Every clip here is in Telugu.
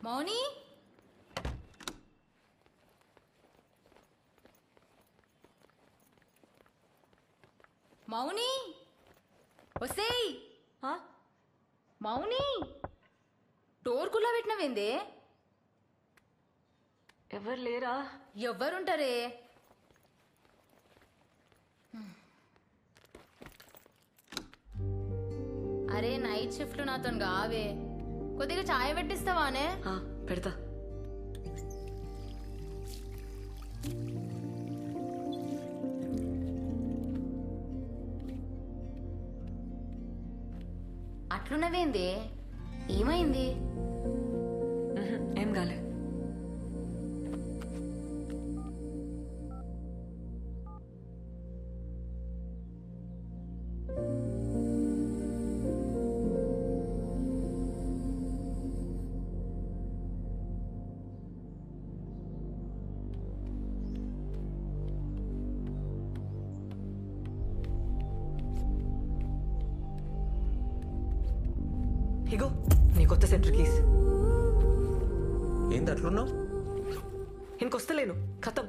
మౌని మౌని ఒసేయ్ మౌని డోర్ కుల్లా పెట్టినవేందే? ఎవరు లేరా? ఎవ్వరుంటారే? అరే నైట్ షిఫ్ట్ నాతో కావే, కొద్దిగా చాయ్ పెట్టిస్తావానే? పెడతా. అట్లున్నవేంది? ఏమైంది? ఏం కాలే. ఇగో నీ కొత్త సెంటర్ కీస్. ఏంది అట్లున్నావు? ఇంకొస్తలేను, ఖతం.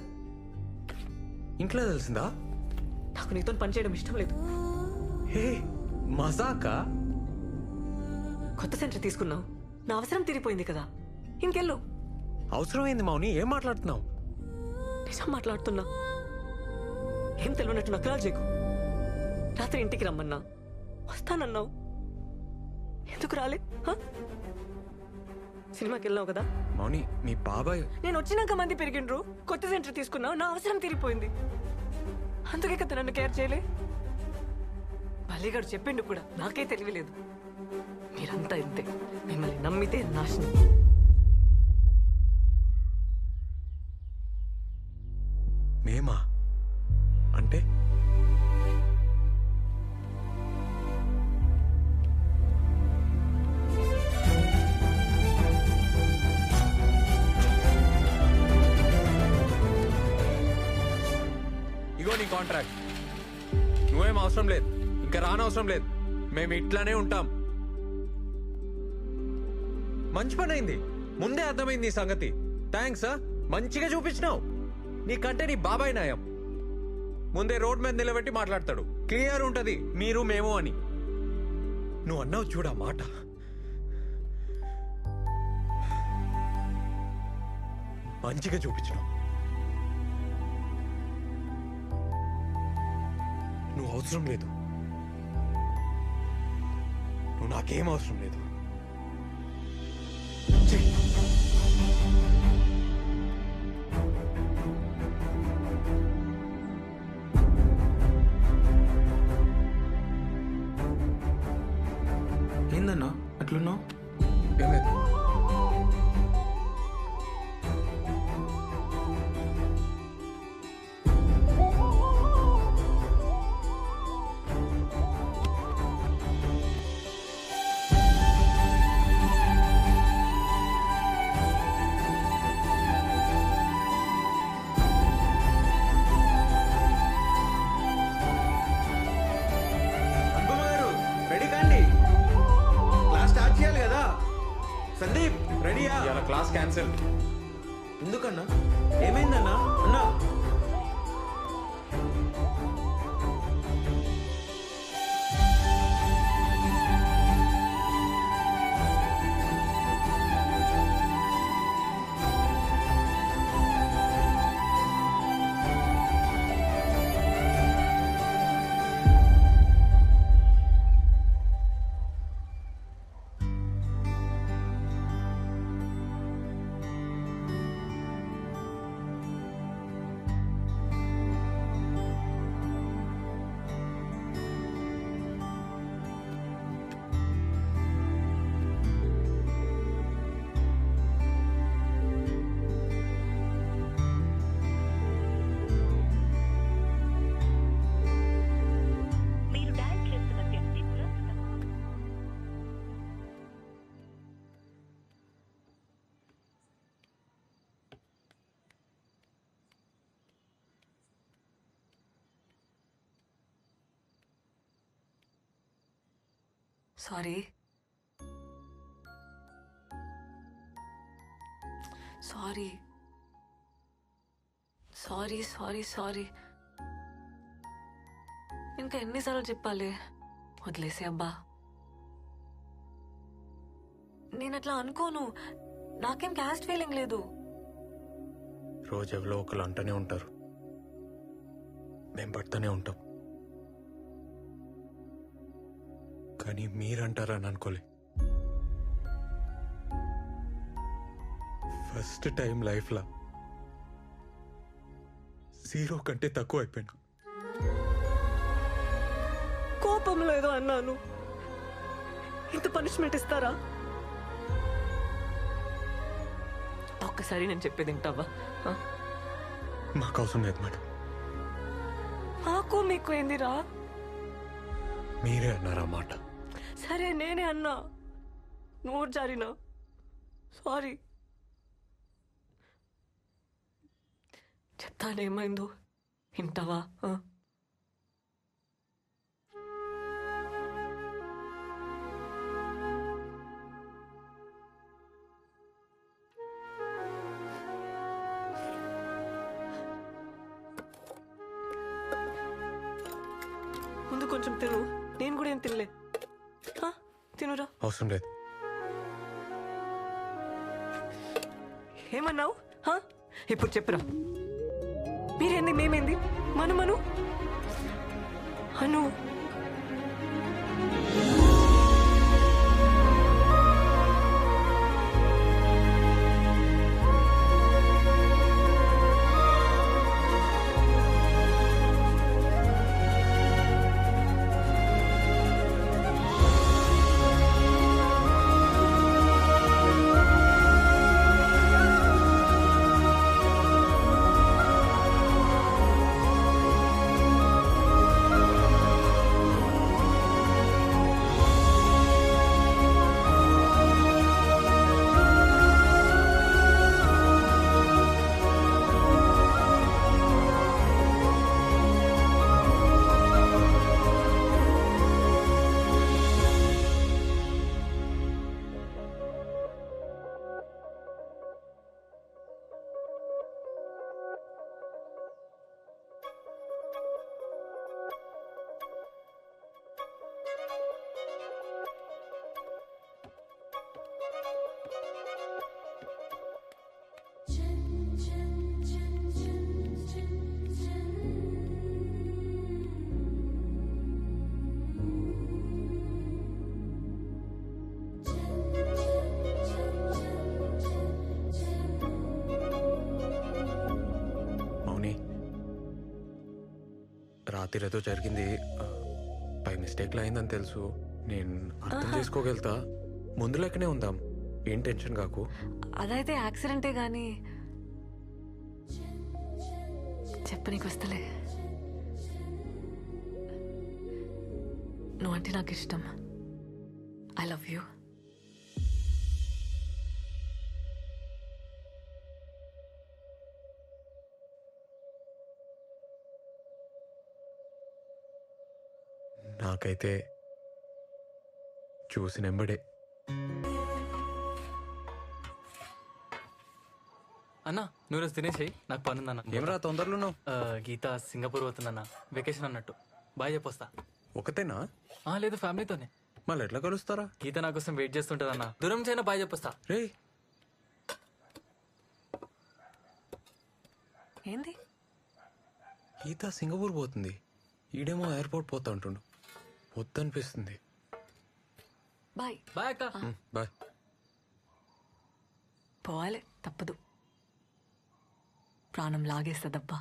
ఇంట్లో తెలిసిందా? నాకు నీతో పని చేయడం ఇష్టం లేదు. హే మజాకా? కొత్త సెంటర్ తీసుకున్నావు, నా అవసరం తీరిపోయింది కదా, ఇంకెళ్ళు. అవసరమైంది మౌని, ఏం మాట్లాడుతున్నావు? నిజం మాట్లాడుతున్నా. ఏం తెలియనట్టు నకరాలు చేయకు. రాత్రి ఇంటికి రమ్మన్నా, వస్తానన్నావు, ఎందుకు రాలే? సినిమాకి వెళ్ళావు కదా. మౌని మీ బాబాయ్. నేను వచ్చినాక మంది పెరిగిండ్రు, కొత్త సెంటర్ తీసుకున్నావు, నా అవసరం తీరిపోయింది, అందుకే కదా నన్ను కేర్ చేయలే. బల్లిగాడు చెప్పిండు కూడా, నాకే తెలియలేదు. మీరంతా ఇంతే, మిమ్మల్ని నమ్మితే నాశనం. మేమా అంటే? ఇగో నీ కాంట్రాక్ట్, నువ్వేం అవసరం లేదు, ఇంకా రానవసరం లేదు, మేము ఇట్లానే ఉంటాం. మంచి పని అయింది, ముందే అర్థమైంది నీ సంగతి. థ్యాంక్స్. మంచిగా చూపించినావు. నీకంటే నీ బాబాయ్ నాయం. ముందే రోడ్ మీద నిలబెట్టి మాట్లాడతాడు, క్లియర్ ఉంటది మీరు మేము అని. నువ్వు అన్నావు చూడా మాట, మంచిగా చూపించినావు. నువ్వు అవసరం లేదు, నువ్వు నాకేం అవసరం లేదు. చెయ్. ఏందన్నా అట్లున్నావు? ఏం లేదు. సందీప్ రెడీయా? ఇలా క్లాస్ క్యాన్సిల్. ఎందుకన్నా? ఏమైందన్నా? అన్నా sorry. Sorry sorry sorry sorry. ఇంకా ఎన్నిసార్లు చెప్పాలి? వదిలేసే అబ్బా. నేను అట్లా అనుకోను. నాకేం క్యాస్ట్ ఫీలింగ్ లేదు. రోజు ఎవరో ఒకరు అంటూనే ఉంటారు, మేము పడుతూనే ఉంటాం. కానీ మీరంటారని అనుకోలే. ఫస్ట్ టైం లైఫ్లో 0 కంటే తక్కువ అయిపోయినా. కోపం లేదు అన్నాను. ఇంత పనిష్మెంట్ ఇస్తారా? ఒక్కసారి నేను చెప్పేది వింటావా? మాకు అవసరం లేదు మేడం. నాకు మీకు ఏందిరా? మీరే అన్నారా మాట. సరే నేనే అన్నా, నోరు జారినా. సారీ. చెప్తానేమైందో వింటావా? ముందు కొంచెం తిను. నేను కూడా ఏం తినలే. తినురా. అవసరం లేదు. ఏమన్నావు? ఇప్పుడు చెప్పురా. మీరేంది, మేమేంది? మను అను. రాత్రి ఏదో జరిగింది, బై మిస్టేక్లో అయిందని తెలుసు. నేను అర్థం చేసుకోగలుగుతా. ముందు లెక్కనే ఉందాం, ఏం టెన్షన్ కాకు. అదైతే యాక్సిడెంటే గాని చెప్పనీకి వస్తలే. నువ్వంటే నాకు ఇష్టం. I love you. నాకైతే చూసినెంబడే. అన్నా నువ్వు రోజు తినేసేయి, నాకు పని ఉందన్న. ఏమరా తొందరలో? గీత సింగపూర్ పోతుందన్న, వెకేషన్ అన్నట్టు. బాయ్ చెప్పొస్తా. ఒకతేనా? లేదు, ఫ్యామిలీతోనే. మళ్ళీ ఎట్లా కలుస్తారా? గీత నా కోసం వెయిట్ చేస్తుంటదన్న. దూరం చేయనా బాయ్ చెప్పొస్తా. రే ఏంది? గీత సింగపూర్ పోతుంది, ఈడేమో ఎయిర్పోర్ట్ పోతా అంటుండు. వద్దనిపిస్తుంది. బాయ్. బాయ్ అక్క. బాయ్. పోవాలి, తప్పదు. ప్రాణం లాగేస్తుందబ్బా.